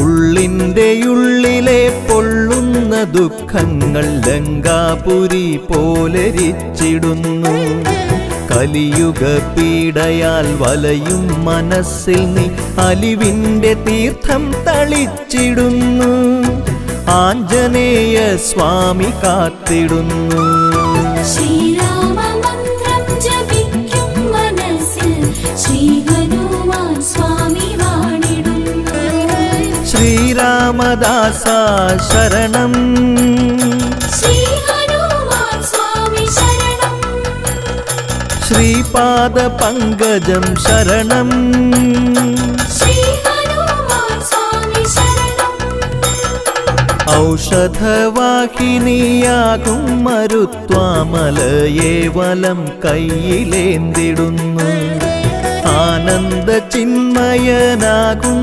ഉള്ളിൻ്റെ പൊള്ളുന്ന ദുഃഖങ്ങൾ ലങ്കാപുരി പോലെരിച്ചിടുന്നു. കലിയുഗ പീഡയാൽ വലയും മനസ്സിൽ നീ അലിവിൻ്റെ തീർത്ഥം തളിച്ചിടുന്നു. ആഞ്ജനേയ സ്വാമി കാത്തിടുന്നു. ശ്രീരാമമന്ത്രം ജപിക്കും മനസ്സിൽ ശ്രീ ഹനുമാൻ സ്വാമി വാണിടുന്നു. ശ്രീരാമദാസ ശരണം, ശ്രീ ഹനുമാൻ സ്വാമി ശരണം. ശ്രീപാദ പങ്കജം ശരണം, ശ്രീ ഹനുമാൻ സ്വാമി ശരണം. ഔഷധവാഹിനിയാകും മരുത്വാമലയെ വലം കയ്യിലേന്തിടുന്നു. ആനന്ദ ചിന്മയനാകും